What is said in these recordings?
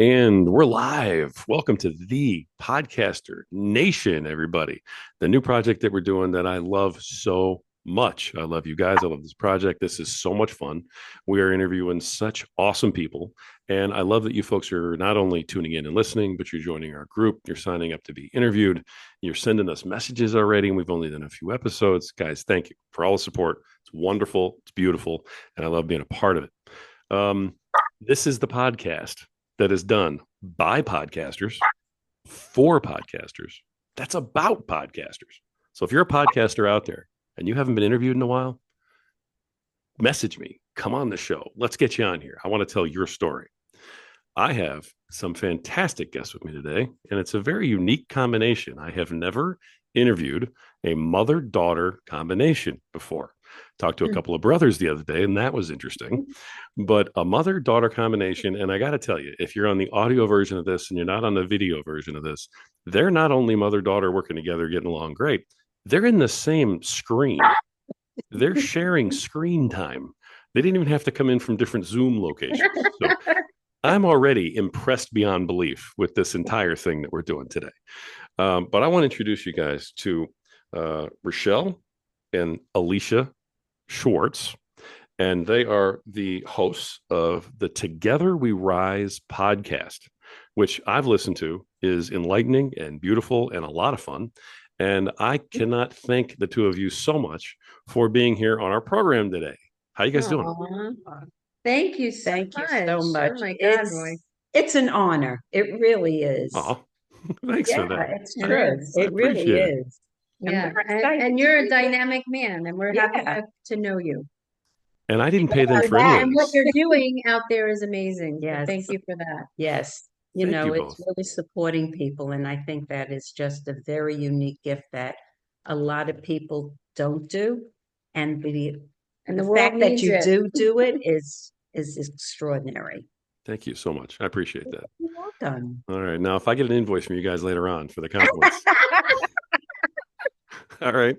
And we're live. Welcome to the Podcaster Nation, everybody. The new project that we're doing that I love so much. I love you guys. I love this project. This is so much fun. We are interviewing such awesome people. And I love that you folks are not only tuning in and listening, but you're joining our group. You're signing up to be interviewed. You're sending us messages already. And we've only done a few episodes. Guys, thank you for all the support. It's wonderful. It's beautiful. And I love being a part of it. This is the podcast that is done by podcasters for podcasters. That's about podcasters. So if you're a podcaster out there and you haven't been interviewed in a while, message me. Come on the show. Let's get you on here. I want to tell your story. I have some fantastic guests with me today, and it's a very unique combination. I have never interviewed a mother-daughter combination before. Talked to a couple of brothers the other day, and that was interesting. But a mother-daughter combination, and I got to tell you, if you're on the audio version of this and you're not on the video version of this, they're not only mother-daughter working together, getting along great, they're in the same screen. They're sharing screen time. They didn't even have to come in from different Zoom locations. So I'm already impressed beyond belief with this entire thing that we're doing today. But I want to introduce you guys to Rochelle and Alisha Schwartz, and they are the hosts of the Together We Rise podcast, which I've listened to, is enlightening and beautiful and a lot of fun. And I cannot thank the two of you so much for being here on our program today. How you guys doing? Thank you so Thank much. you so much. Oh my God, Roy. It's an honor. It really is. Oh, thanks for that. It's true. It really appreciate it. is. Yeah, and you're a dynamic man, and we're happy to know you. And I didn't pay them for And any of what this. you're doing out there is amazing. So Yes. thank you for that. Yes. Thank you It's both. really supporting people. And I think that is just a very unique gift that a lot of people don't do. And the world fact that needs you it. do it is extraordinary. Thank you so much. I appreciate that. You're welcome. All right. Now, if I get an invoice from you guys later on for the compliments. All right.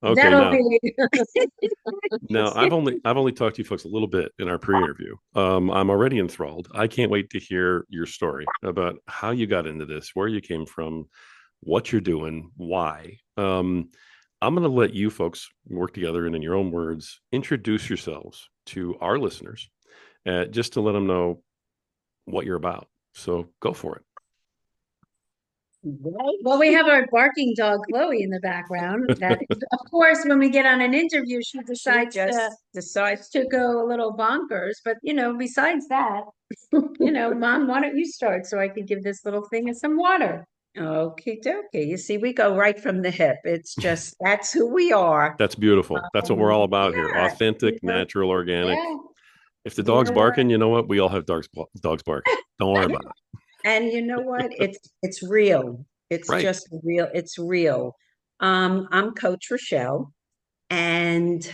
Okay. That'll Now, be now I've only talked to you folks a little bit in our pre-interview. I'm already enthralled. I can't wait to hear your story about how you got into this, where you came from, what you're doing, why. I'm going to let you folks work together and, in your own words, introduce yourselves to our listeners, just to let them know what you're about. So go for it. Well, we have our barking dog Chloe in the background. That, of course, when we get on an interview, she decides to go a little bonkers. But besides that, Mom, why don't you start so I can give this little thing some water? Okay, okay. You see, we go right from the hip. It's just that's who we are. That's beautiful. That's what we're all about here. Authentic, natural, organic. Yeah. If the dog's barking, you know what? We all have dogs barking. Don't worry about it. And you know what? It's real. It's Right. just real. It's real. I'm Coach Rochelle, and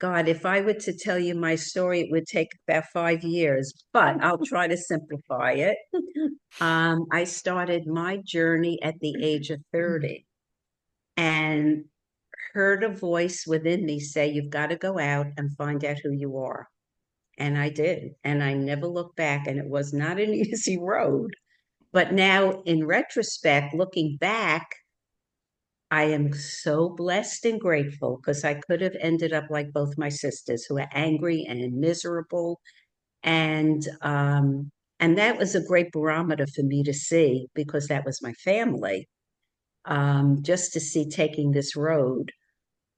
God, if I were to tell you my story, it would take about 5 years, but I'll try to simplify it. I started my journey at the age of 30 and heard a voice within me say, "You've got to go out and find out who you are." And I did. And I never looked back. And it was not an easy road. But now, in retrospect, looking back, I am so blessed and grateful because I could have ended up like both my sisters who are angry and miserable. And that was a great barometer for me to see because that was my family, just to see taking this road.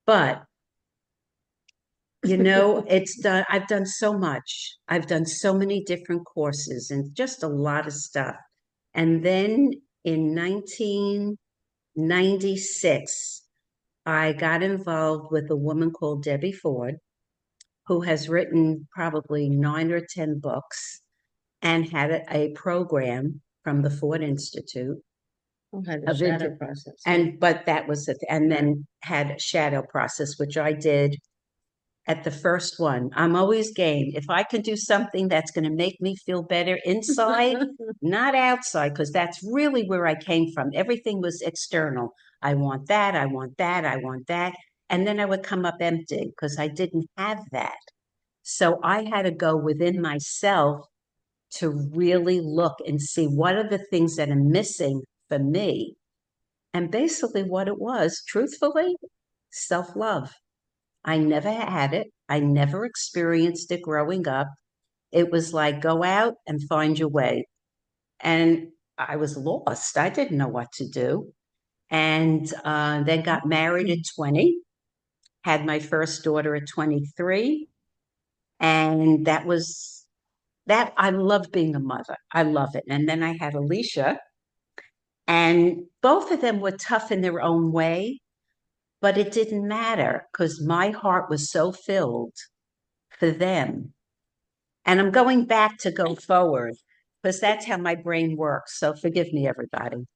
But it's done. I've done so much. I've done so many different courses and just a lot of stuff. And then in 1996, I got involved with a woman called Debbie Ford, who has written probably 9 or 10 books and had a program from the Ford Institute. Had a shadow process. But that was it. And then had a shadow process, which I did at the first one. I'm always game. If I can do something that's going to make me feel better inside, not outside, because that's really where I came from. Everything was external. I want that. I want that. I want that. And then I would come up empty because I didn't have that. So I had to go within myself to really look and see what are the things that are missing for me. And basically what it was, truthfully, self-love. I never had it. I never experienced it growing up. It was like, go out and find your way. And I was lost. I didn't know what to do. And then got married at 20, had my first daughter at 23. And that I love being a mother. I love it. And then I had Alisha, and both of them were tough in their own way, but it didn't matter because my heart was so filled for them. And I'm going back to go forward because that's how my brain works. So forgive me, everybody.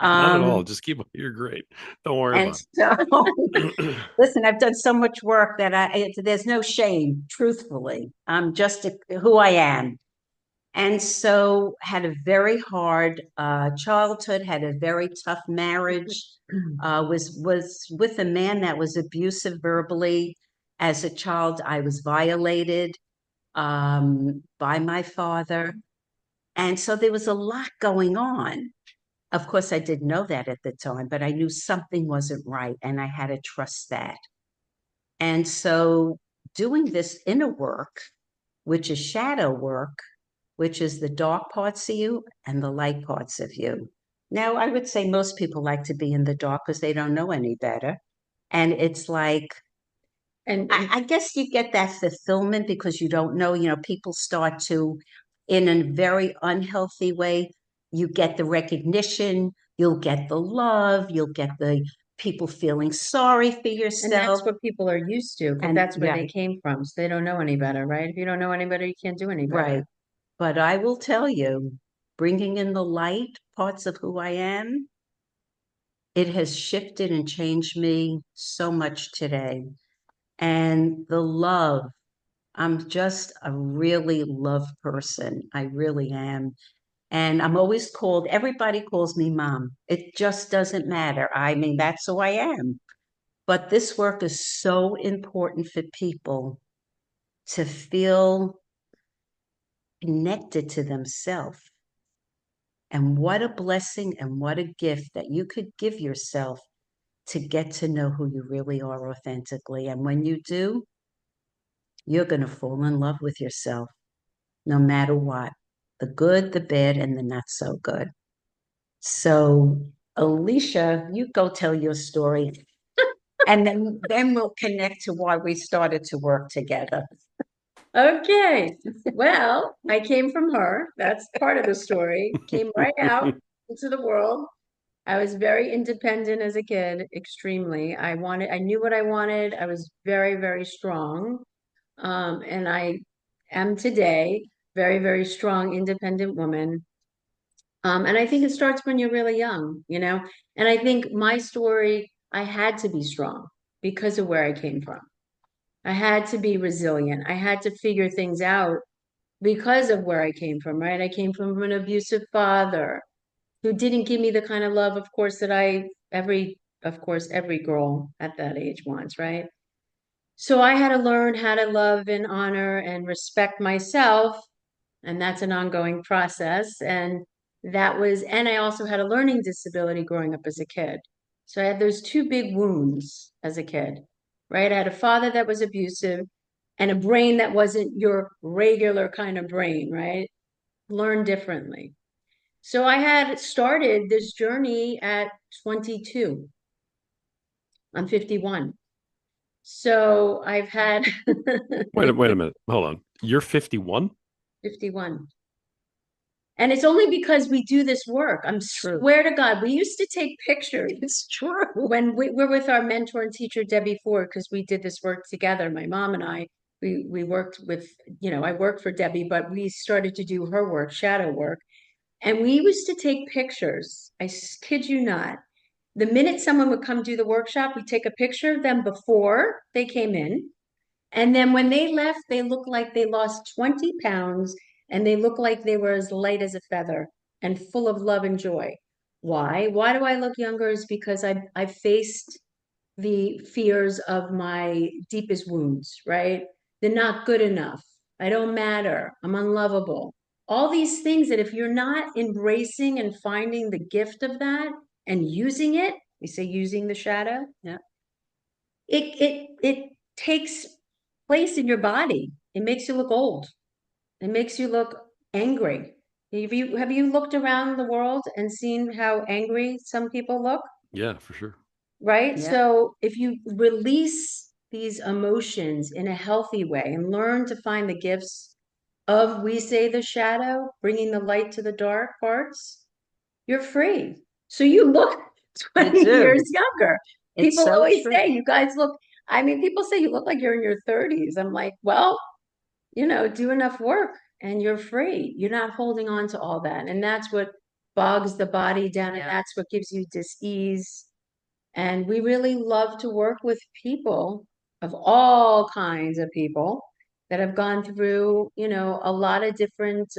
Not at all. Um, Just keep, you're great. Don't worry and about so, it. listen, I've done so much work that there's no shame, truthfully. I'm just who I am. And so had a very hard childhood, had a very tough marriage, was with a man that was abusive verbally. As a child, I was violated by my father. And so there was a lot going on. Of course, I didn't know that at the time, but I knew something wasn't right, and I had to trust that. And so doing this inner work, which is shadow work, which is the dark parts of you and the light parts of you. Now, I would say most people like to be in the dark because they don't know any better. And it's like, And I guess you get that fulfillment because you don't know, people start to, in a very unhealthy way, you get the recognition, you'll get the love, you'll get the people feeling sorry for and yourself. that's what people are used to, because And that's where they right, came from. So they don't know any better, right? If you don't know any better, you can't do any better. right. But I will tell you, bringing in the light parts of who I am, it has shifted and changed me so much today. And the love, I'm just a really love person. I really am. And I'm always called, everybody calls me mom. It just doesn't matter. I mean, that's who I am. But this work is so important for people to feel connected to themselves. And what a blessing and what a gift that you could give yourself to get to know who you really are authentically. And when you do, you're going to fall in love with yourself, no matter what, the good, the bad, and the not so good. So, Alicia, you go tell your story, and then we'll connect to why we started to work together. Okay. Well, I came from her. That's part of the story. Came right out into the world. I was very independent as a kid, extremely. I knew what I wanted. I was very, very strong. And I am today very, very strong, independent woman. And I think it starts when you're really young, you know? And I think my story, I had to be strong because of where I came from. I had to be resilient. I had to figure things out because of where I came from, right? I came from an abusive father who didn't give me the kind of love, of course, that every girl at that age wants, right? So I had to learn how to love and honor and respect myself, and that's an ongoing process. And I also had a learning disability growing up as a kid. So I had those two big wounds as a kid, right? I had a father that was abusive and a brain that wasn't your regular kind of brain, right? Learn differently. So I had started this journey at 22. I'm 51. So I've had Wait a minute. Hold on. You're 51? 51. And it's only because we do this work. I'm True. swear to God, we used to take pictures It's true. when we were with our mentor and teacher, Debbie Ford, because we did this work together. My mom and I, we worked with, I worked for Debbie, but we started to do her work, shadow work. And we used to take pictures. Kid you not. The minute someone would come do the workshop, we take a picture of them before they came in. And then when they left, they looked like they lost 20 pounds and they looked like they were as light as a feather and full of love and joy. Why? Why do I look younger? Is because I faced the fears of my deepest wounds, right? They're not good enough. I don't matter. I'm unlovable. all these things that if you're not embracing and finding the gift of that and using it, we say using the shadow. Yeah. It takes place in your body. It makes you look old. It makes you look angry. Have you looked around the world and seen how angry some people look? Yeah, for sure. Right? Yeah. So if you release these emotions in a healthy way and learn to find the gifts of, we say, the shadow, bringing the light to the dark parts, you're free. So you look 20 You do. years younger. It's People so always true. say you guys look, I mean, people say you look like you're in your 30s. I'm like, well, do enough work and you're free. You're not holding on to all that. And that's what bogs the body down, and that's what gives you dis-ease. And we really love to work with people of all kinds of people that have gone through, a lot of different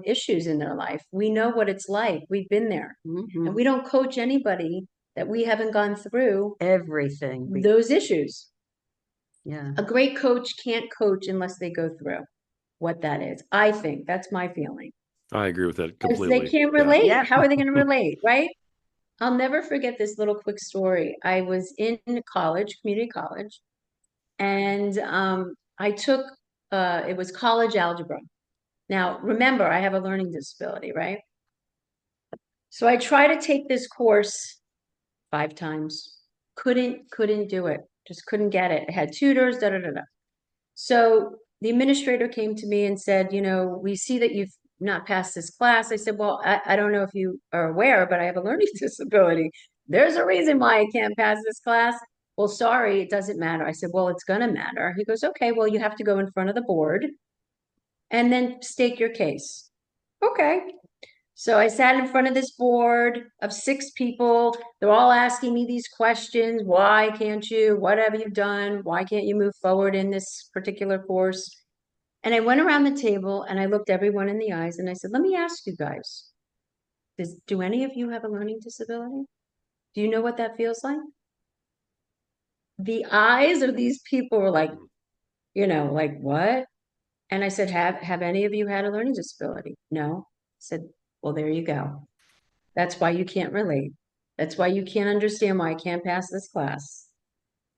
issues in their life. We know what it's like. We've been there. Mhm. And we don't coach anybody that we haven't gone through Everything. those issues. Yeah. A great coach can't coach unless they go through what that is. I think that's my feeling. I agree with that Because completely. they can't Yeah. relate. Yeah. How are they going to relate, right? I'll never forget this little quick story. I was in college, community college, and I took it was college algebra. Now, remember, I have a learning disability, right? So I tried to take this course 5 times. Couldn't do it. Just couldn't get it. I had tutors, da da da da. So the administrator came to me and said, we see that you've not passed this class. I said, well, I don't know if you are aware, but I have a learning disability. There's a reason why I can't pass this class. Well, sorry, it doesn't matter. I said, well, it's going to matter. He goes, okay, well, you have to go in front of the board and then state your case. Okay. So I sat in front of this board of 6 people. They're all asking me these questions. Why can't you? What have you done? Why can't you move forward in this particular course? And I went around the table and I looked everyone in the eyes and I said, let me ask you guys, do any of you have a learning disability? Do you know what that feels like? The eyes of these people were like, like what? And I said, have any of you had a learning disability? No. I said, well, there you go. That's why you can't relate. That's why you can't understand why I can't pass this class.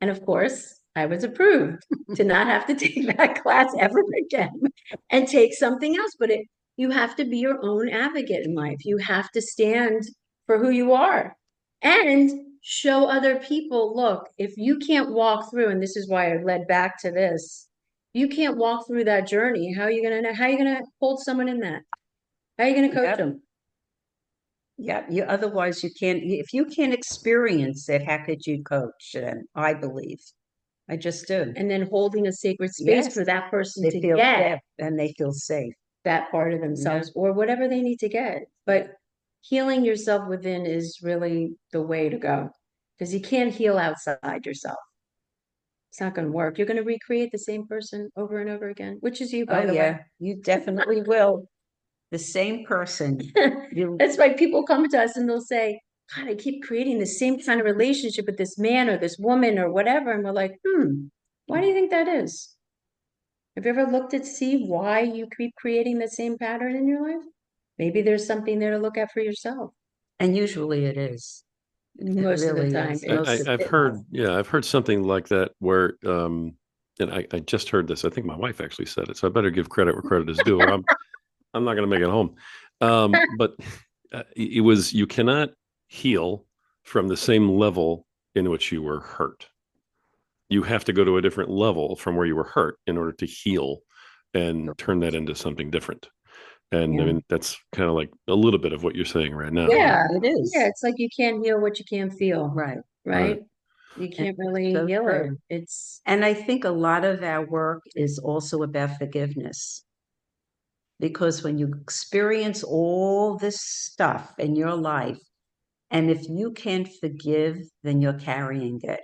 And of course, I was approved to not have to take that class ever again and take something else. But you have to be your own advocate in life. You have to stand for who you are and show other people, look, if you can't walk through, and this is why I led back to this, you can't walk through that journey. How are you gonna hold someone in that? How are you gonna coach them? Yeah, otherwise you can't, if you can't experience it, how could you coach? And I believe. I just do. And then holding a sacred space for that person They to feel get safe and they feel safe. that part of themselves or whatever they need to get. But healing yourself within is really the way to go because you can't heal outside yourself. It's not going to work. You're going to recreate the same person over and over again, which is you, by the way. You definitely will. The same person. That's why people come to us and they'll say, God, I keep creating the same kind of relationship with this man or this woman or whatever. And we're like, why do you think that is? Have you ever looked to see why you keep creating the same pattern in your life? Maybe there's something there to look at for yourself. And usually it is. Most of the time. I've heard something like that where, and I just heard this. I think my wife actually said it, so I better give credit where credit is due, or I'm not going to make it home. But it was, you cannot heal from the same level in which you were hurt. You have to go to a different level from where you were hurt in order to heal and turn that into something different. And I mean, that's kind of like a little bit of what you're saying right now. Yeah, it is. Yeah, it's like you can't heal what you can't feel. Right. You can't really heal it. And I think a lot of our work is also about forgiveness. Because when you experience all this stuff in your life, and if you can't forgive, then you're carrying it.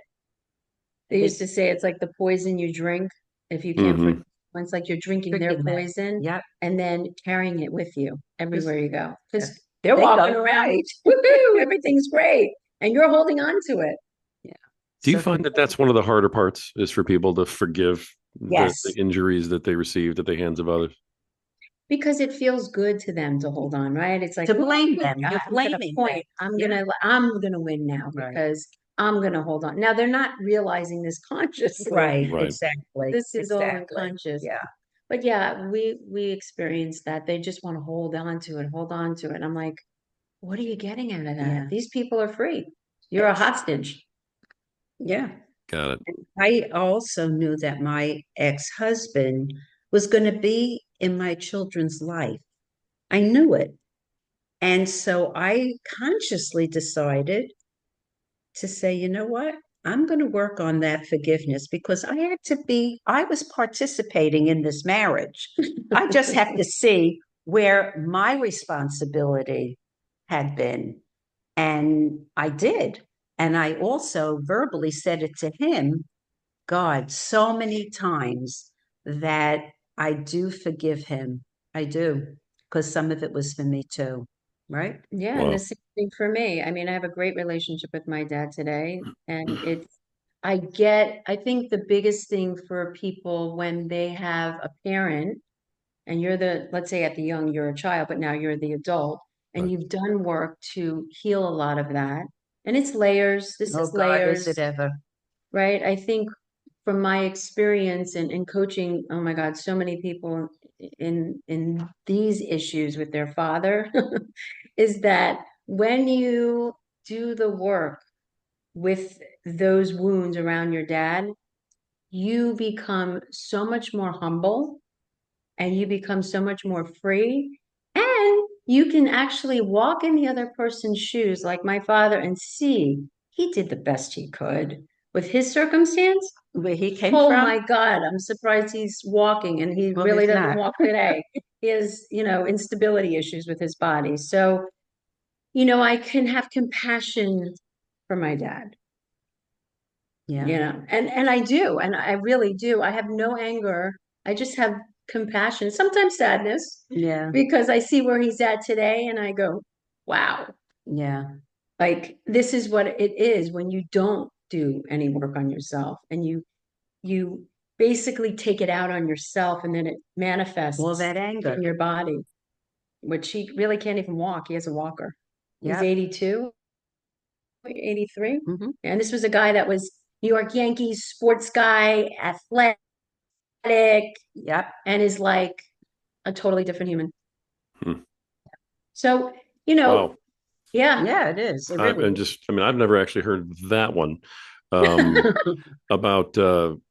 They used to say it's like the poison you drink. If you can't forgive, it's like you're drinking their poison and then carrying it with you everywhere you go. Because they're walking around, woohoo, everything's great. And you're holding on to it. Yeah. Do you find that that's one of the harder parts is for people to forgive the injuries that they received at the hands of others? because it feels good to them to hold on, right? It's like To blame them. I'm You're gonna blaming them. point. I'm gonna win now Right. because I'm gonna hold on. Now they're not realizing this consciously. Right, Right. exactly. This is all Exactly. unconscious. Yeah. But yeah, we experience that. They just want to hold on to it, hold on to it. I'm like, what are you getting out of that? Yeah. These people are free. You're a hostage. Yeah. Got it. I also knew that my ex-husband was going to be in my children's life. I knew it. And so I consciously decided to say, you know what? I'm going to work on that forgiveness because I was participating in this marriage. I just have to see where my responsibility had been. And I did. And I also verbally said it to him, God, so many times that I do forgive him. I do, because some of it was for me too. Right? Yeah, and the Wow. same thing for me. I mean, I have a great relationship with my dad today, and I think the biggest thing for people when they have a parent and let's say at the young, you're a child, but now you're the adult, and Right. you've done work to heal a lot of that. And it's layers. This Oh is God, is it layers, ever? right? I think from my experience in coaching, oh my God, so many people in these issues with their father, is that when you do the work with those wounds around your dad, you become so much more humble and you become so much more free. And you can actually walk in the other person's shoes, like my father, and see he did the best he could with his circumstance. Where he came Oh from? my God, I'm surprised he's walking and he Well, really he's doesn't not. walk today. He has, instability issues with his body. So, I can have compassion for my dad, Yeah. and I do, and I really do. I have no anger. I just have compassion, sometimes sadness, Yeah. because I see where he's at today and I go, wow, Yeah. like this is what it is when you don't do any work on yourself and you basically take it out on yourself and then it All manifests that anger. in your body, which he really can't even walk. He has a walker. He's Yep. 82, 83. Hmm. And this was a guy that was New York Yankees sports guy, athletic, Yep. and is like a totally different human. Hmm. So, Wow. yeah. Yeah, it is. It really And is. just, I mean, I've never actually heard that one about,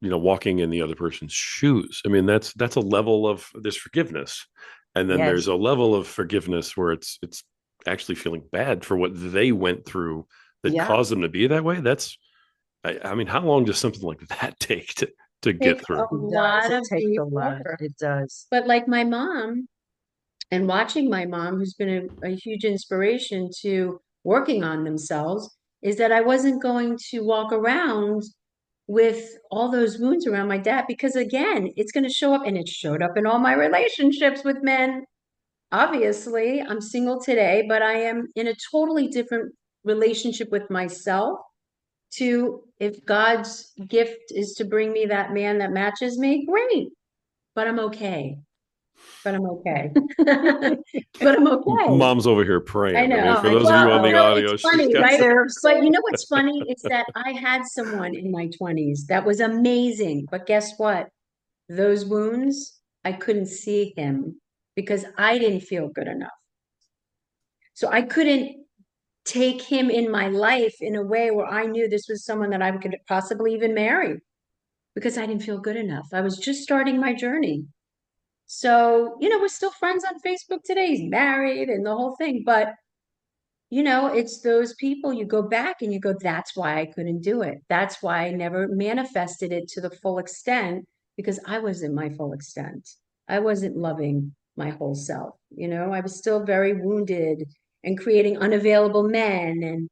walking in the other person's shoes. I mean, that's a level of, there's forgiveness. And then there's Yes. a level of forgiveness where it's actually feeling bad for what they went through that Yeah. caused them to be that way. I mean, how long does something like that take to get Takes through? a lot It of takes deep a lot. work. It does. But like my mom, and watching my mom, who's been a huge inspiration to working on themselves, is that I wasn't going to walk around with all those wounds around my dad because, again, it's going to show up, and it showed up in all my relationships with men. Obviously, I'm single today, but I am in a totally different relationship with myself. If God's gift is to bring me that man that matches me, great, but I'm okay. But I'm okay. But I'm okay. Mom's over here I praying. I mean, know. for those of Well, you on the it's audio, she's funny, got right? some. But you know what's funny? It's that I had someone in my 20s that was amazing. But guess what? Those wounds, I couldn't see him because I didn't feel good enough. So I couldn't take him in my life in a way where I knew this was someone that I could possibly even marry because I didn't feel good enough. I was just starting my journey. So, we're still friends on Facebook today. He's married and the whole thing. But, it's those people you go back and you go, that's why I couldn't do it. That's why I never manifested it to the full extent because I wasn't my full extent. I wasn't loving my whole self. I was still very wounded and creating unavailable men and,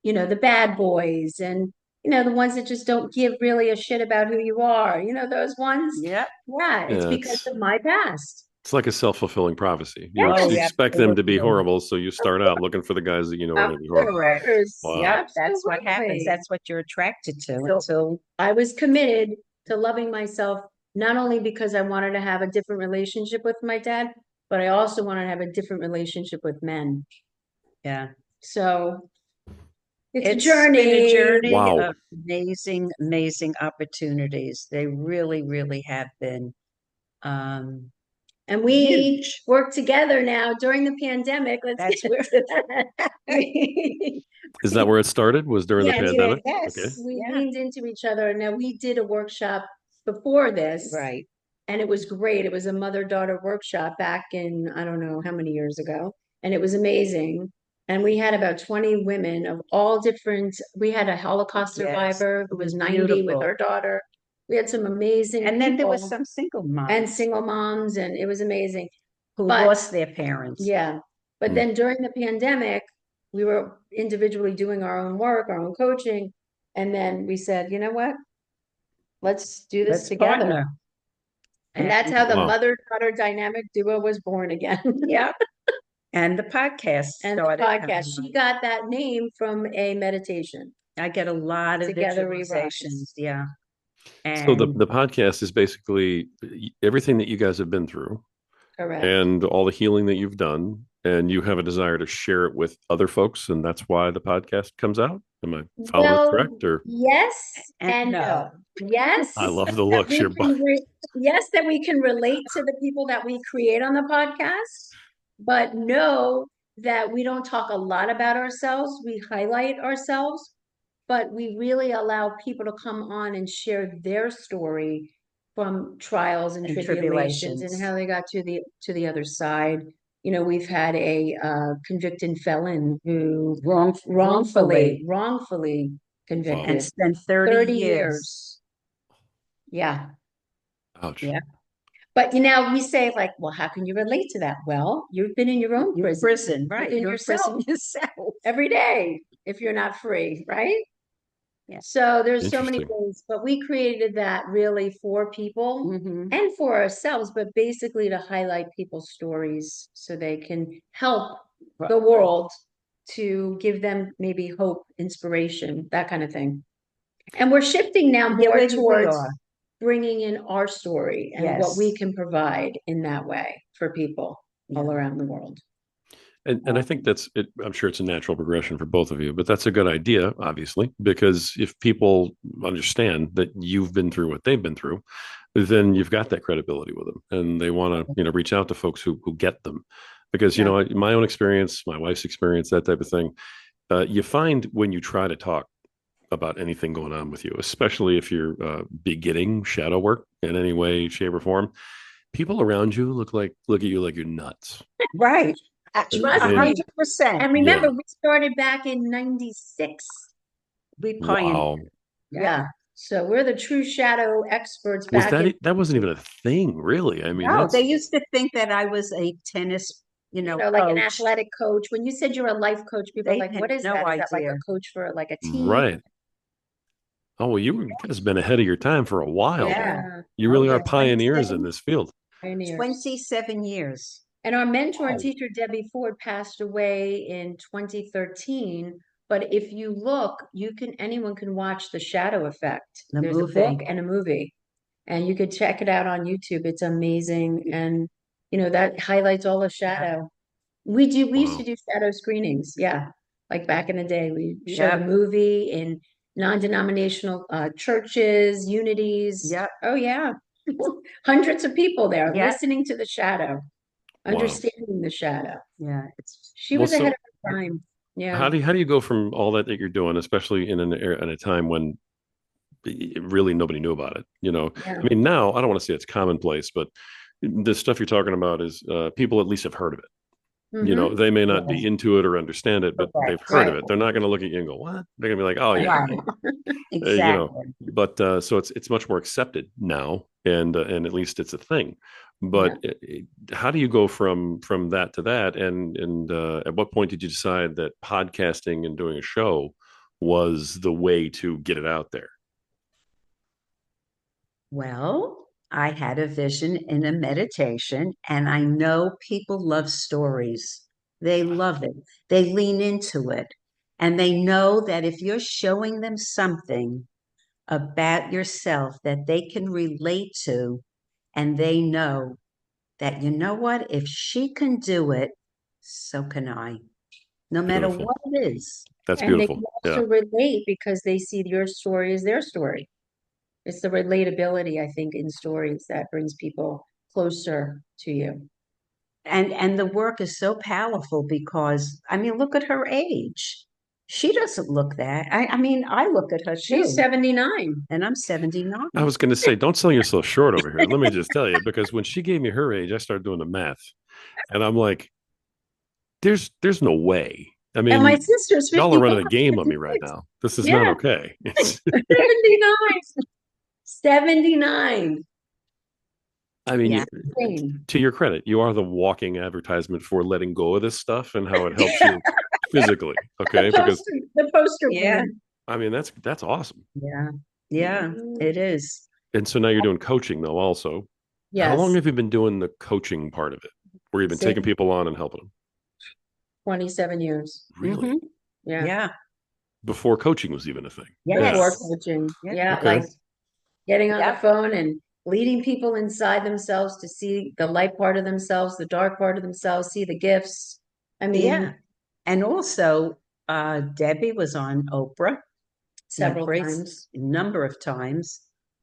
the bad boys and, the ones that just don't give really a shit about who you are. Those ones. Yep. Yeah, it's Yeah, because of my past. it's like a self-fulfilling prophecy. You Oh, Yes, expect them to be absolutely. horrible, so you of start out looking for the guys that you know are of going to be horrible. Correct. course. Wow. Yep. That's what happens. Absolutely. That's what you're attracted to So until I was committed to loving myself, not only because I wanted to have a different relationship with my dad, but I also want to have a different relationship with men. Yeah. So it's a It's journey. been a journey Wow. of amazing, amazing opportunities. They really, really have been. And we Huge. work together now during the pandemic. That's get rid of that. Is that where it started? Was during the Yeah, pandemic? Yes. Okay. we Yeah. leaned into each other. Now we did a workshop before this, Right. and it was great. It was a mother-daughter workshop back in, I don't know how many years ago, and it was amazing. And we had about 20 women of all different, we had a Holocaust Yes, survivor it who was was 90 with beautiful. her daughter. We had some amazing And then there was people some single and moms single moms, and it was amazing. who But lost their parents. yeah, but Mm. then during the pandemic, we were individually doing our own work, our own coaching, and then we said, you know what? Let's do this Let's together. partner. And that's how the Wow. mother-daughter dynamic duo was born again. Yeah. And the podcast And the started. podcast, she got that name from a meditation. I get a lot of Together we rise. visualizations. Yeah. So And the podcast is basically everything that you guys have been through Correct. and all the healing that you've done, and you have a desire to share it with other folks, and that's why the podcast comes out. Am I following it correct? Or yes And and no. no. Yes. I love the that looks. we You're can yes, that we can relate to the people that we create on the podcast, but know that we don't talk a lot about ourselves. We highlight ourselves, but we really allow people to come on and share their story from trials and tribulations and tribulations. how they got to the other side. You know, we've had a convicted felon who wrongfully convicted. And spent 30 years. Yeah. ouch. Yeah. But you know, we say like, well, how can you relate to that? Well, you've been in your own prison, right? within You're in yourself prison yourself. every day if you're not free, right? Yeah. So there's so many Interesting. ways, but we created that really for people Mhm. and for ourselves, but basically to highlight people's stories so they can help the world, to give them maybe hope, inspiration, that kind of thing. And we're shifting now Yeah, more we towards are. bringing in our story and what we Yes. can provide in that way for people all Yeah. around the world. And I think that's it. I'm sure it's a natural progression for both of you, but that's a good idea, obviously, because if people understand that you've been through what they've been through, then you've got that credibility with them, and they want to, reach out to folks who get them, because Yeah. my own experience, my wife's experience, that type of thing. You find when you try to talk about anything going on with you, especially if you're beginning shadow work in any way, shape, or form, people around you look at you like you're nuts. Right. Trust me. 100%. And remember, Yeah. we started back in 96. We pioneered. Wow. Yeah. So we're the true shadow experts Was back in. that wasn't even a thing, really? I mean, No, that's they used to think that I was a tennis, like an coach. athletic coach. When you said you're a life coach, people are They like, had what is no that? Is that like a idea. coach for like a team? right. Oh, well, you guys been ahead of your time for a while. Yeah. Then. You really Oh, are yeah, pioneers 27. in this field. Pioneers. 27 years. And our mentor and Wow. teacher, Debbie Ford, passed away in 2013. But if you look, anyone can watch The Shadow Effect. The There's a movie. book and a movie, and you could check it out on YouTube. It's amazing. And, that highlights all of shadow. We used to Wow. do shadow screenings. Yeah. Like back in the day, we showed a Yep. movie in non-denominational churches, unities. Yep. Oh, yeah. Hundreds of people there Yep. listening to the shadow, Wow. understanding the shadow. Yeah. She Well, was ahead so of her time. Yeah. how do you go from all that you're doing, especially in a time when really nobody knew about it? Yeah. I mean, now I don't want to say it's commonplace, but the stuff you're talking about is people at least have heard of it. Mhm. They may not be into it or understand it, but Right, they've heard of right. it. They're not going to look at you and go, "What?" They're going to be like, "Oh yeah." Right. Exactly. But so it's much more accepted now, and at least it's a thing. But how do you go from that to that? And at what point did you decide that podcasting and doing a show was the way to get it out there? Well, I had a vision in a meditation, and I know people love stories. They love it. They lean into it. And they know that if you're showing them something about yourself that they can relate to, and they know that, you know what, if she can do it, so can I, no matter Beautiful. what it is. That's And they beautiful. can Yeah. also relate because they see your story as their story. It's the relatability, I think, in stories that brings people closer to you. And the work is so powerful because, I mean, look at her age. She doesn't look that. I mean, I look at her She's too, 79. and I'm 79. I was going to say, don't sell yourself short over here. Let me just tell you, because when she gave me her age, I started doing the math, and I'm like, there's no way. I And my mean, sister's y'all are 55, running a game on me right 56. now. This is not Yeah, okay. 79. 79. I mean, Yeah. Same. to your credit, you are the walking advertisement for letting go of this stuff and how it helps you physically. Okay, because The poster Yeah. woman. I mean that's awesome. Yeah. Yeah, Mhm. it is. And so now you're doing coaching though. Also, how long Yes, have you been doing the coaching part of it, where you've been taking same, people on and helping them? 27 years. Really, Hmm. Yeah, Yeah. before coaching was even a thing. Yeah. before Yes. coaching. Yeah. Yeah, Okay. like getting on the Yeah. phone and leading people inside themselves to see the light part of themselves, the dark part of themselves, see the gifts. I Yeah. mean, And also, Debbie was on Oprah a several great times. number of times,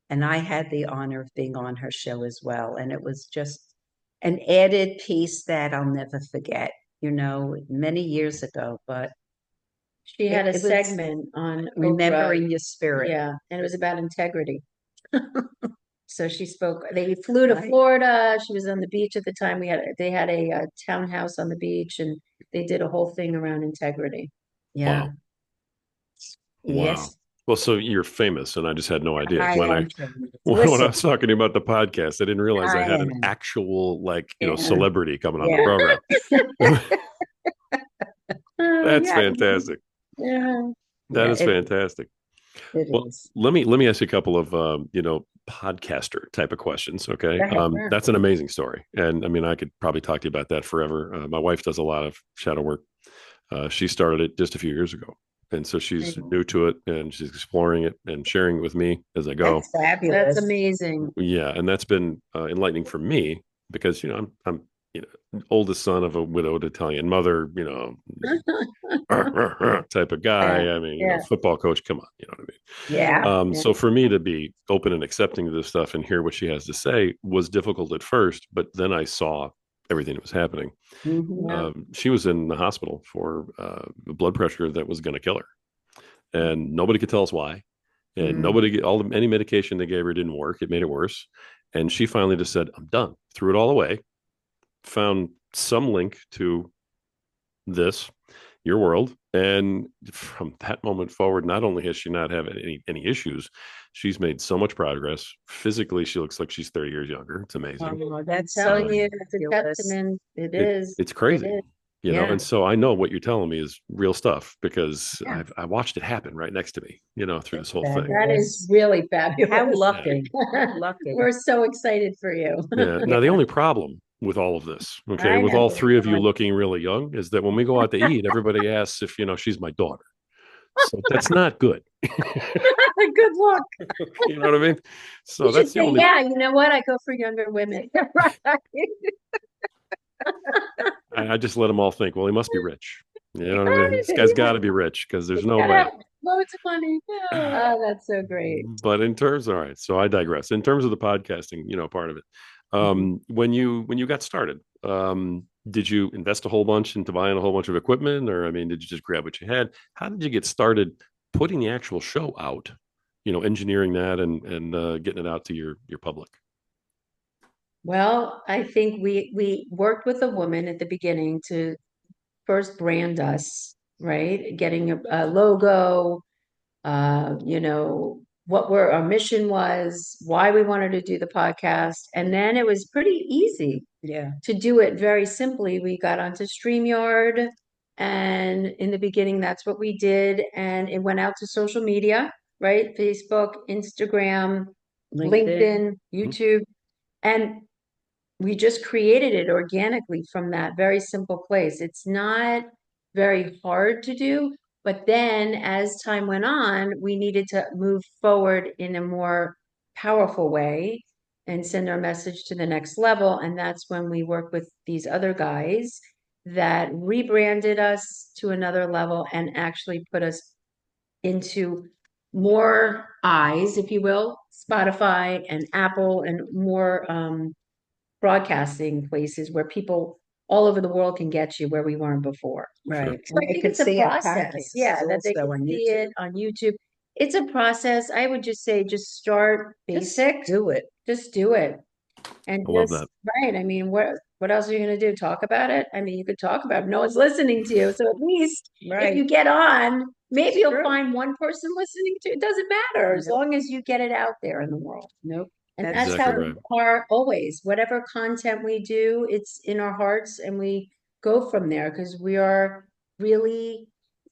and I had the honor of being on her show as well. And it was just an added piece that I'll never forget, many years ago, but She had a it was segment on Oprah. remembering your spirit. Yeah, and it was about integrity. So she spoke, they flew to Right. Florida. She was on the beach at the time. They had a townhouse on the beach and they did a whole thing around integrity. Yeah. Wow. Wow. Yes, Well, so you're famous, and I just had no idea I when I am famous. when I Listen, was talking about the podcast. I didn't realize I I had an am. actual Yeah. celebrity coming on the Yeah. program. That's Yeah, fantastic. yeah. That Yeah, is fantastic. it Well, is. let me ask you a couple of podcaster type of questions. Okay, Go ahead. Sure. that's an amazing story, and I mean I could probably talk to you about that forever. My wife does a lot of shadow work. She started it just a few years ago, and so she's Great. new to it, and she's exploring it and sharing it with me as I go. That's That's fabulous. amazing. Yeah, and that's been enlightening for me because I'm oldest son of a widowed Italian mother, type of guy. Yeah, I mean, yeah, football coach. Come on, you know what I mean. Yeah. yeah. So for me to be open and accepting of this stuff and hear what she has to say was difficult at first, but then I saw everything that was happening. Hmm. Yeah. She was in the hospital for blood pressure that was going to kill her, and nobody could tell us why. And Mm. any medication they gave her didn't work. It made it worse. And she finally just said, "I'm done." Threw it all away. Found some link to this, your world, and from that moment forward, not only has she not had any issues, she's made so much progress. Physically, she looks like she's 30 years younger. It's amazing. Oh, I'm that's telling so you, it's a fabulous. testament. It It is. it's It crazy. is. Yeah. And so I know what you're telling me is real stuff because Yeah. I watched it happen right next to me, through this That's whole thing. That is fabulous. really How fabulous. lucky. How lucky. We're so excited for you. Yeah. Yeah. Now the only problem with all of this, okay, I with know. all three of you looking really young, is that when we go out to eat, everybody asks if she's my daughter. So that's not good. Good luck. You know what I mean? So You should that's the say, only. yeah, you know what? I go for younger women. Right. I just let them all think, well, he must be rich. You know what I mean? This guy's got to be rich because there's no Gotta way. have loads of money. Oh, that's so great. But all right, so I digress. In terms of the podcasting, part of it, Mhm. when you got started, did you invest a whole bunch into buying a whole bunch of equipment, or I mean, did you just grab what you had? How did you get started putting the actual show out? Engineering that and getting it out to your public. Well, I think we worked with a woman at the beginning to first brand us, right? Getting a logo, what our mission was, why we wanted to do the podcast. And then it was pretty easy Yeah. to do it very simply. We got onto StreamYard, and in the beginning, that's what we did. And it went out to social media, right? Facebook, Instagram, LinkedIn. LinkedIn, YouTube. And we just created it organically from that very simple place. It's not very hard to do, but then as time went on, we needed to move forward in a more powerful way. and send our message to the next level. And that's when we work with these other guys that rebranded us to another level and actually put us into more eyes, if you will, Spotify and Apple and more broadcasting places where people all over the world can get you where we weren't before. Right. So I think it's a process. Yeah, that they also can on see it YouTube. on YouTube. It's a process. I would just say, just start basic. Just do it. Just do it. And I love just, that. right. I mean, what else are you going to do? Talk about it? I mean, you could talk about it. No one's listening to you. So at least if Right. you get on, maybe It's you'll true. find one person listening to it. It doesn't matter as Nope. long as you get it out there in the world. Nope. And That's that's Exactly how right. we are always. Whatever content we do, it's in our hearts and we go from there because we are really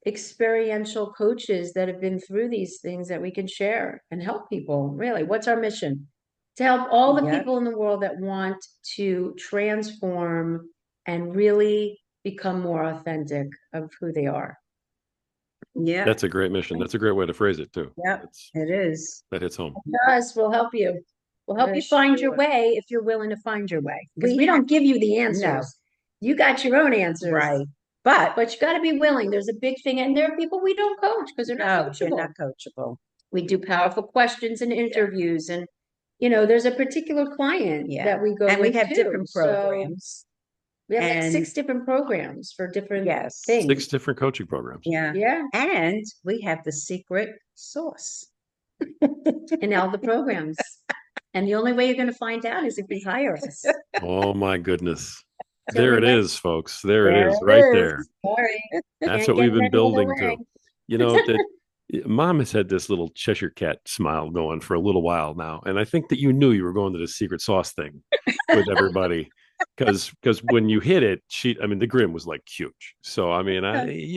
experiential coaches that have been through these things that we can share and help people. Really, what's our mission? To help all the Yep. people in the world that want to transform and really become more authentic of who they are. Yeah. That's a great mission. That's a great way to phrase it too. Yep. It is. That hits home. Us, we'll help you. We'll help For you find your sure. way if you're willing to find your way. Because We we don't give you the answers. No. You got your own answers. Right. But you got to be willing. There's a big thing, and there are people we don't coach because they're not No, they're coachable. not coachable. We do powerful questions and interviews, and there's a particular client Yeah. that we go And we with have too. different So programs. we have like And 6 different programs for different Yes. things. 6 different coaching programs. Yeah. Yeah, And we have the secret sauce. in all the programs. And the only way you're going to find out is if you hire us. Oh my goodness. So There it we're like- is, folks. There it There is, it right is. there. Sorry. That's Can't what we've get been any other building way. to. That Mom has had this little Cheshire cat smile going for a little while now, and I think that you knew you were going to the secret sauce thing with everybody, because when you hit it, the grin was like huge. So I mean,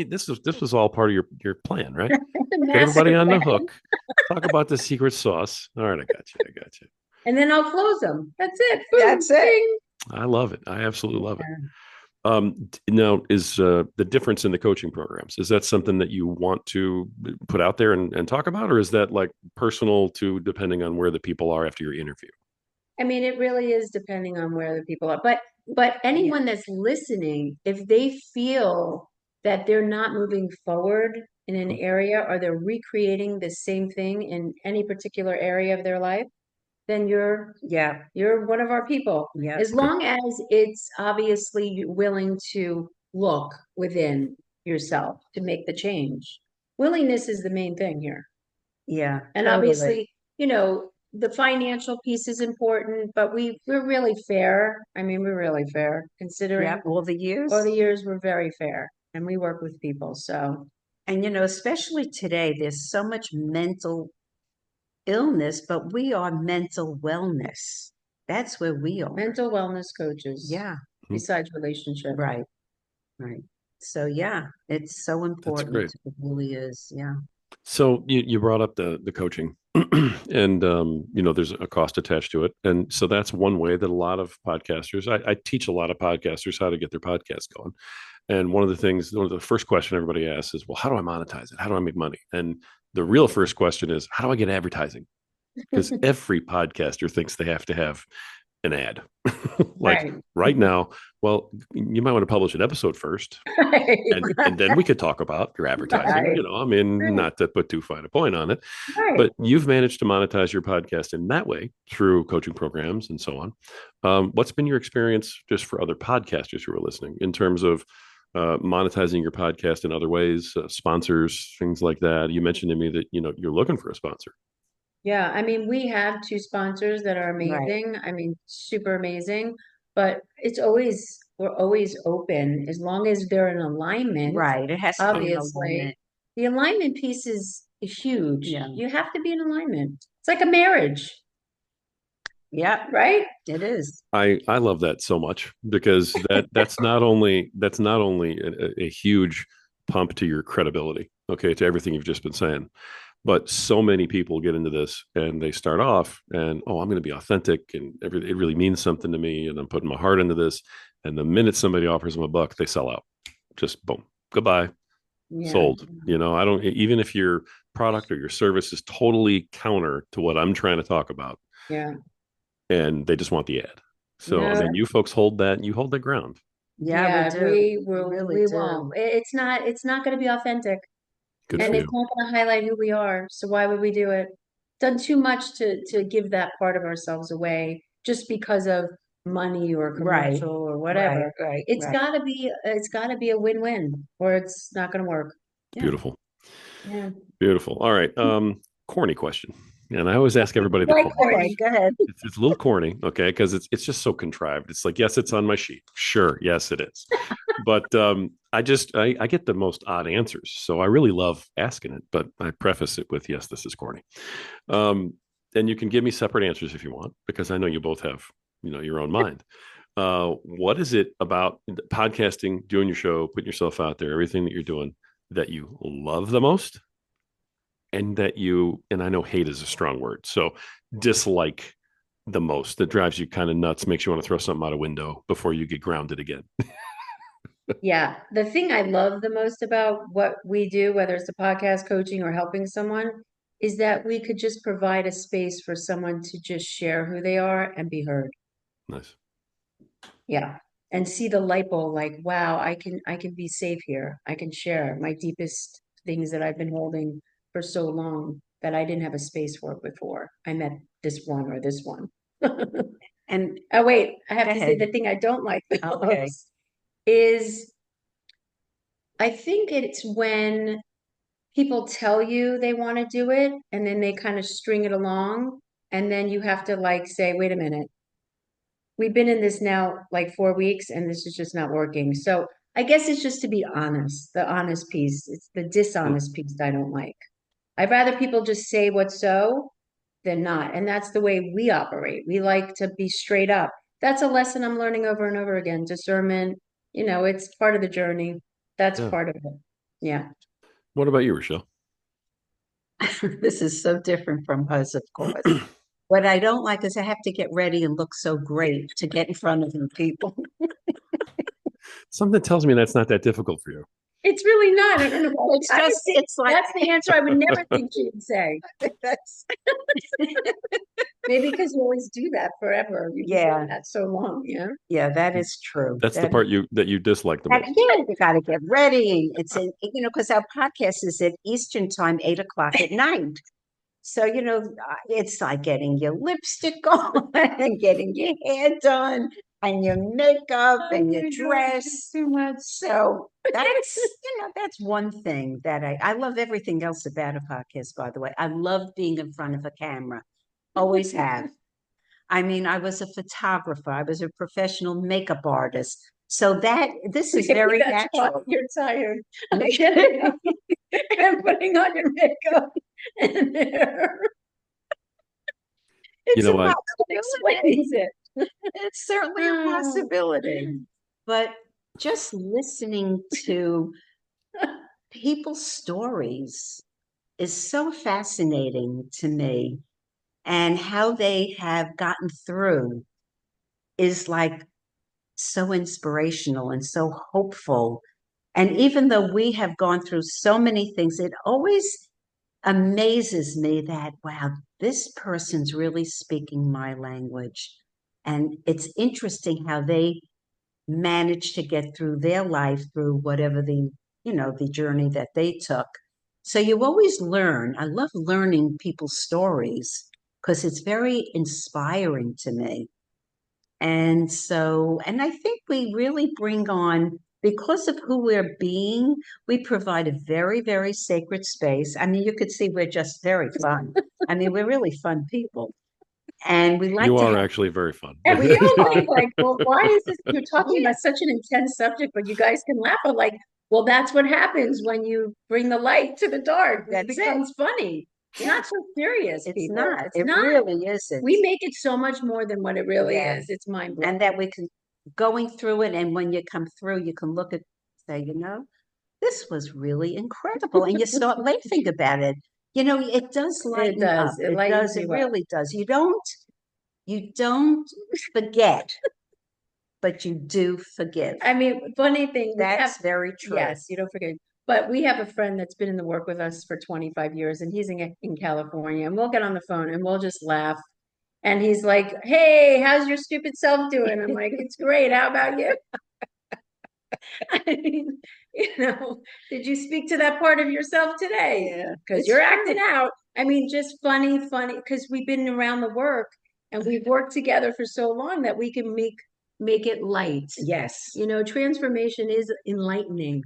this was all part of your plan, right? Get everybody on the hook. Talk about the secret sauce. All right, I got you. And then I'll close them. That's it. Boom, That's it. ding. I love it. I absolutely love it. Now, is the difference in the coaching programs, is that something that you want to put out there and talk about, or is that like personal to depending on where the people are after your interview? I mean, it really is depending on where the people are. But anyone that's listening, if they feel that they're not moving forward in an area or they're recreating the same thing in any particular area of their life, then you're one of our people. Yeah. As long as it's obviously willing to look within yourself to make the change. Willingness is the main thing here. Yeah. And totally. obviously, the financial piece is important, but we're really fair. I mean, we're really fair considering Yeah, all the years. all the years we're very fair and we work with people. So, And especially today, there's so much mental illness, but we are mental wellness. That's where we are. mental wellness coaches. Yeah. Besides relationship. Right. Right. So yeah, it's so important. great. It really is. Yeah. So you brought up the coaching, and there's a cost attached to it, and so that's one way that a lot of podcasters. I teach a lot of podcasters how to get their podcast going, and one of the first question everybody asks is, well, how do I monetize it? How do I make money? And the real first question is, how do I get advertising? Because every podcaster thinks they have to have an ad. Right now, well, you might want to publish an episode first, and then we could talk about your advertising. Not to put too fine a point on it, but you've managed to monetize your podcast in that way through coaching programs and so on. What's been your experience just for other podcasters who are listening in terms of monetizing your podcast in other ways, sponsors, things like that? You mentioned to me that you're looking for a sponsor. Yeah, I mean, we have 2 sponsors that are amazing. I mean, super amazing, but we're always open as long as they're in alignment. Right. It has to be in Obviously, alignment. the alignment piece is huge. Yeah. You have to be in alignment. It's like a marriage, Yeah, right? it is. I love that so much because that's not only a huge pump to your credibility, okay, to everything you've just been saying, but so many people get into this and they start off and, I'm going to be authentic and it really means something to me and I'm putting my heart into this. And the minute somebody offers them $1, they sell out. Just boom, goodbye, sold. I don't, even if your product or your service is totally counter to what I'm trying to talk about. Yeah. and they just want the ad. So, I No, mean, you folks hold that ground. Yeah, we do. we will, Really we do. won't. It's not going to be authentic, Good and for it's you. not going to highlight who we are. So why would we do it? Done too much to give that part of ourselves away just because of money or Right, commercial or right, whatever. right, It's right. got to be a win-win, or it's not going to work. Yeah. Beautiful. Yeah. Beautiful. All right. Corny question. And I always ask everybody the Like corny Okay, Courtney. go ahead. it's a little corny, okay, because it's just so contrived. It's like, yes, it's on my sheet. Sure, yes, it is. But I get the most odd answers, so I really love asking it. But I preface it with, yes, this is corny. And you can give me separate answers if you want, because I know you both have your own mind. What is it about podcasting, doing your show, putting yourself out there, everything that you're doing that you love the most, and and I know hate is a strong word, so dislike the most, that drives you kind of nuts, makes you want to throw something out a window before you get grounded again? Yeah. The thing I love the most about what we do, whether it's the podcast coaching or helping someone, is that we could just provide a space for someone to just share who they are and be heard. Nice. Yeah. And see the light bulb like, wow, I can be safe here. I can share my deepest things that I've been holding for so long that I didn't have a space for before I met this one or this one. And Oh, wait, I have go to say ahead. the thing I don't like the Okay. most is I think it's when people tell you they want to do it and then they kind of string it along. And then you have to like say, wait a minute, we've been in this now like 4 weeks and this is just not working. So I guess it's just to be honest, the honest piece. It's the Hmm. dishonest piece that I don't like. I'd rather people just say what's so than not. And that's the way we operate. We like to be straight up. That's a lesson I'm learning over and over again. Discernment, it's part of the journey. That's Yeah. part of it. Yeah. What about you, Rochelle? This is so different from us, of course. What I don't like is I have to get ready and look so great to get in front of the people. Something tells me that's not that difficult for you. It's really not. I don't know. It's just, it's like That's the answer I would never think she would say. that's Maybe because you always do that forever. You've been yeah, doing that so long. Yeah. yeah, that is true. That's the part you dislike the most. Yeah, you got to get ready. It's in, because our podcast is at Eastern time, 8 o'clock at night. So, it's like getting your lipstick on and getting your hair done and your makeup Oh and your my God, dress. it's too much. So that's one thing that I love everything else about a podcast, by the way. I love being in front of a camera. Always have. I mean, I was a photographer. I was a professional makeup artist. So this is Maybe very that's why natural. you're tired of getting up and putting on your makeup and hair. You It's know a what? That possibility. explains it. It's certainly a Oh. possibility. But just listening to people's stories is so fascinating to me. And how they have gotten through is like so inspirational and so hopeful. And even though we have gone through so many things, it always amazes me that, wow, this person's really speaking my language. And it's interesting how they managed to get through their life through whatever the journey that they took. So you always learn. I love learning people's stories because it's very inspiring to me. And I think we really bring on, because of who we're being, we provide a very, very sacred space. I mean, you could see we're just very fun. I mean, we're really fun people. And we like You to are have, actually very fun. And we we all are. think like, well, why is this? You're talking about such an intense subject, but you guys can laugh. But like, well, that's what happens when you bring the light to the dark. It That's it. becomes funny. You're not so serious, It's people. not. It's It not. really isn't. We make it so much more than what it really Yeah. is. It's mind blowing. And that we can going through it, and when you come through, you can look at say, this was really incredible, and you start laughing about it. It does It lighten up. does. It It lightens does. It you up. really does. You don't forget, but you do forgive. I mean, funny thing, we have, That's very true. yes, you don't forget. But we have a friend that's been in the work with us for 25 years, and he's in California, and we'll get on the phone and we'll just laugh. And he's like, "Hey, how's your stupid self doing?" I'm like, "It's great. How about you?" I mean, did you speak to that part of yourself today? Yeah, Because it's you're true. acting out. I mean, just funny, because we've been around the work and we've worked together for so long that we can make it light. Yes. Transformation is enlightening.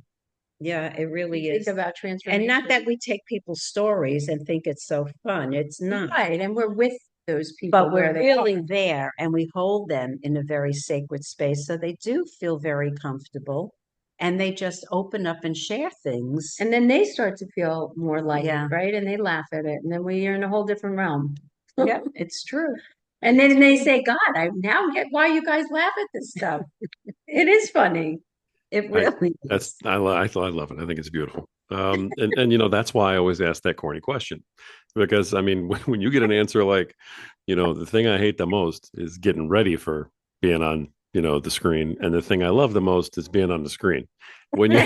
Yeah, it really Think is. about transformation. And not that we take people's stories and think it's so fun. It's not. Right, and we're with those people But we're where they really are. there and we hold them in a very sacred space. So they do feel very comfortable and they just open up and share things. And then they start to feel more light, Yeah. right? And they laugh at it. And then we are in a whole different realm. Yeah, it's true. And then they say, "God, I now get why you guys laugh at this stuff." It is funny. It really is. I love it. I think it's beautiful. And that's why I always ask that corny question, because I mean, when you get an answer like, the thing I hate the most is getting ready for being on, the screen, and the thing I love the most is being on the screen. When you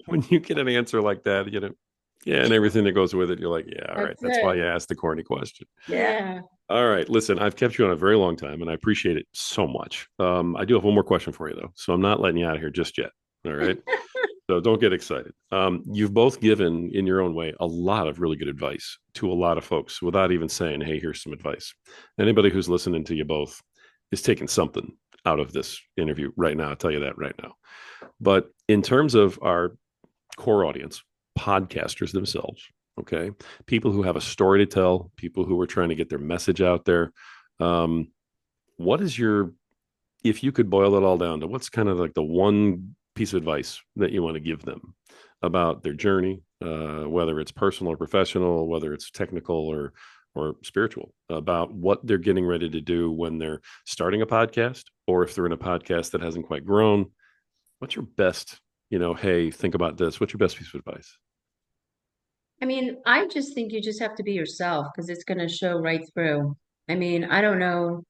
when you get an answer like that, yeah, and everything that goes with it, you're like, yeah, all right. That's why you asked the corny question. Yeah. All right, listen, I've kept you on a very long time, and I appreciate it so much. I do have one more question for you, though, so I'm not letting you out of here just yet. All right, so don't get excited. You've both given, in your own way, a lot of really good advice to a lot of folks without even saying, "Hey, here's some advice." Anybody who's listening to you both is taking something out of this interview right now. I'll tell you that right now. But in terms of our core audience, podcasters themselves, okay, people who have a story to tell, people who are trying to get their message out there, what is if you could boil it all down to what's kind of like the one piece of advice that you want to give them about their journey, whether it's personal or professional, whether it's technical or spiritual, about what they're getting ready to do when they're starting a podcast, or if they're in a podcast that hasn't quite grown? What's your best, hey, think about this. What's your best piece of advice? I mean, I just think you just have to be yourself because it's going to show right through. I mean, I don't know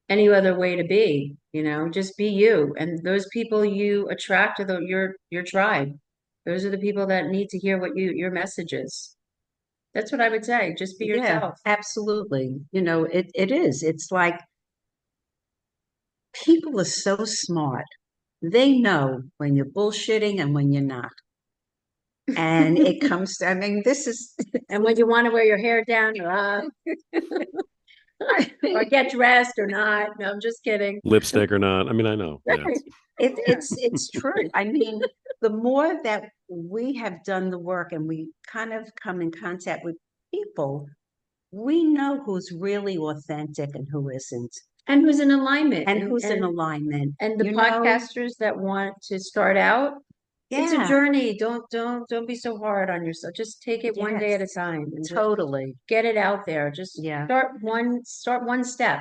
any other way to be, just be you. And those people you attract are your tribe. Those are the people that need to hear what your message is. That's what I would say. Just be Yeah, yourself. absolutely. It is. It's like people are so smart. They know when you're bullshitting and when you're not. And it comes to, I mean, this is, And when you want to wear your hair down or up, or get dressed or not. No, I'm just kidding. Lipstick or not? I mean, I know. Yeah. Right. it's true. I mean, the more that we have done the work and we kind of come in contact with people, we know who's really authentic and who isn't. And who's in alignment. And who's in alignment. And the podcasters that want to start out, it's a journey. Don't be so hard on yourself. Just take it one day at a time and totally get it out there. Just start one step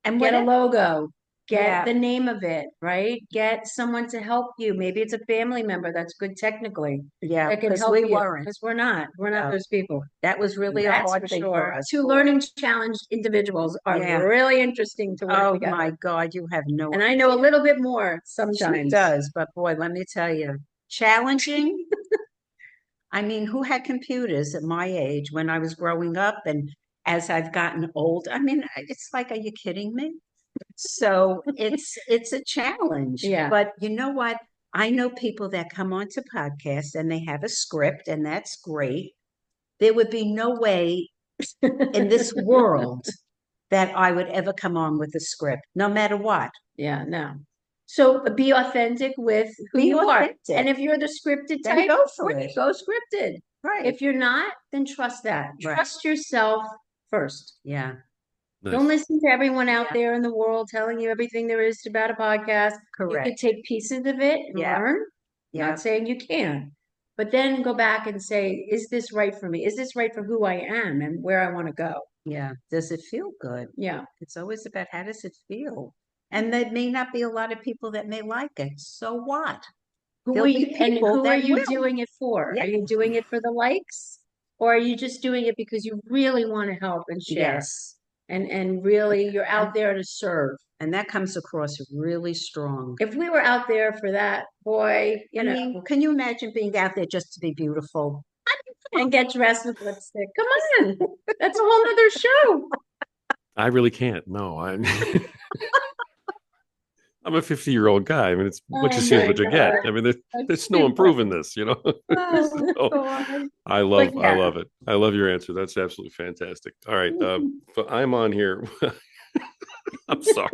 and get a logo, get the name of it, right? Get someone to help you. Maybe it's a family member that's good technically. Yeah, that can help you. Because we're not those people. That was really a hard thing for us. Two learning challenged individuals are really interesting to work together. Oh my God, you have no And I know a little bit more sometimes. She does, but boy, let me tell you, challenging. I mean, who had computers at my age when I was growing up? And as I've gotten old, I mean, it's like, are you kidding me? So it's a challenge. Yeah. But you know what? I know people that come onto podcasts and they have a script, and that's great. There would be no way in this world that I would ever come on with a script, no matter what. Yeah, no. So be authentic with who you are. And if you're the scripted type, go for it. Go scripted. Right. If you're not, then trust that. Right. Trust yourself first. Yeah. Nice. Don't listen to everyone out there in the world telling you everything there is about a podcast. Correct. You could take pieces of it and learn. Not saying you can't. But then go back and say, is this right for me? Is this right for who I am and where I want to go? Yeah. Does it feel good? Yeah. It's always about how does it feel? And there may not be a lot of people that may like it. So what? Who are you doing it for? Yeah. Are you doing it for the likes? Or are you just doing it because you really want to help and share? Yes. And really you're out there to serve. And that comes across really strong. If we were out there for that, boy, I mean, can you imagine being out there just to be beautiful? And get dressed with lipstick? Come on. That's a whole nother show. I really can't. No, I'm I'm a 50-year-old guy. I mean, it's what you Oh see is my what you get. God. I mean, That's there's no too improving funny. this, you know. Oh So God. But I yeah. love it. I love your answer. That's absolutely fantastic. All right, but I'm on here. I'm sorry.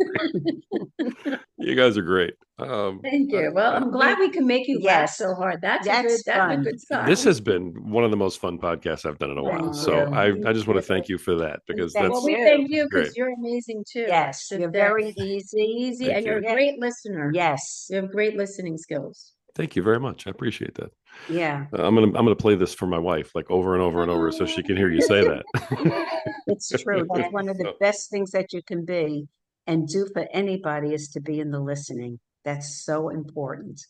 You guys are great. Thank I, you. Well, I, I'm glad we can make you laugh Yes, so hard. that's That's a fun. good this sign. has been one of the most fun podcasts I've done in a while. Thank So Oh, you. I just want to thank you. thank you for that because Thank Well, that's we you. thank you great. because you're amazing too. Yes, you're very easy. Easy, Thank and you're you. a great listener. Yes. You have great listening skills. Thank you very much. I appreciate that. Yeah. I'm gonna play this for my wife like over and over and over so she can hear you say that. It's true. That's one of the So, best things that you can be and do for anybody is to be in the listening. That's so important.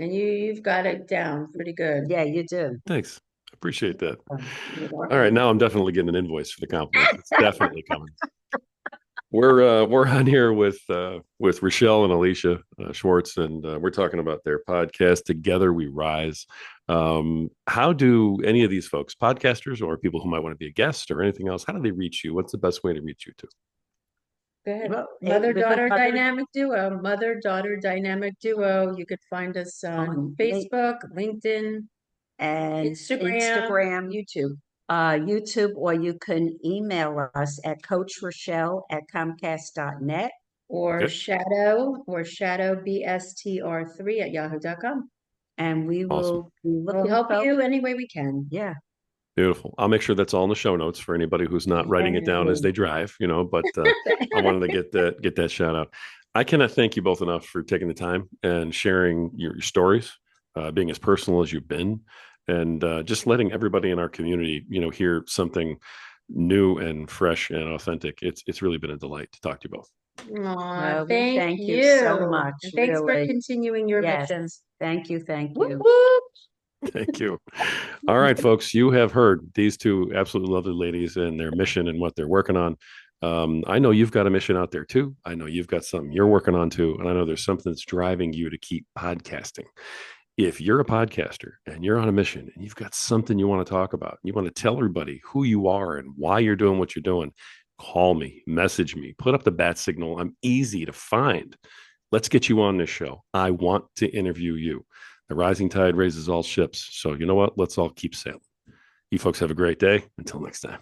And you've got it down pretty good. Yeah, you do. thanks. I appreciate that. You're All right, welcome. now I'm definitely getting an invoice for the compliment. It's definitely coming. We're on here with Rochelle and Alisha Schwartz, and we're talking about their podcast Together We Rise. How do any of these folks, podcasters or people who might want to be a guest or anything else, how do they reach you? What's the best way to reach you to? Go ahead. Well, with the Mother-daughter mother dynamic duo. Mother-daughter dynamic duo. You could find us on on Facebook, LinkedIn, and Instagram, Instagram, YouTube, YouTube, or you can email us at coachrochelle@comcast.net. Okay, or Shadow BSTR3 at yahoo.com. And we awesome, will be We'll looking help for, you any way we can. yeah, beautiful. I'll make sure that's all in the show notes for anybody who's not writing thank it down as you. they drive. But I wanted to get that shout out. I cannot thank you both enough for taking the time and sharing your stories, being as personal as you've been, and just letting everybody in our community, hear something new and fresh and authentic. It's really been a delight to talk to you both. Aw, We thank thank you so you. much, And thanks for really. continuing your Yes, mission. thank you, thank Whoop, you. whoop. Thank you. All right, folks, you have heard these two absolutely lovely ladies and their mission and what they're working on. I know you've got a mission out there too. I know you've got something you're working on too. And I know there's something that's driving you to keep podcasting. If you're a podcaster and you're on a mission and you've got something you want to talk about, you want to tell everybody who you are and why you're doing what you're doing, call me, message me, put up the bat signal. I'm easy to find. Let's get you on this show. I want to interview you. The rising tide raises all ships. So, you know what? Let's all keep sailing. You folks have a great day. Until next time.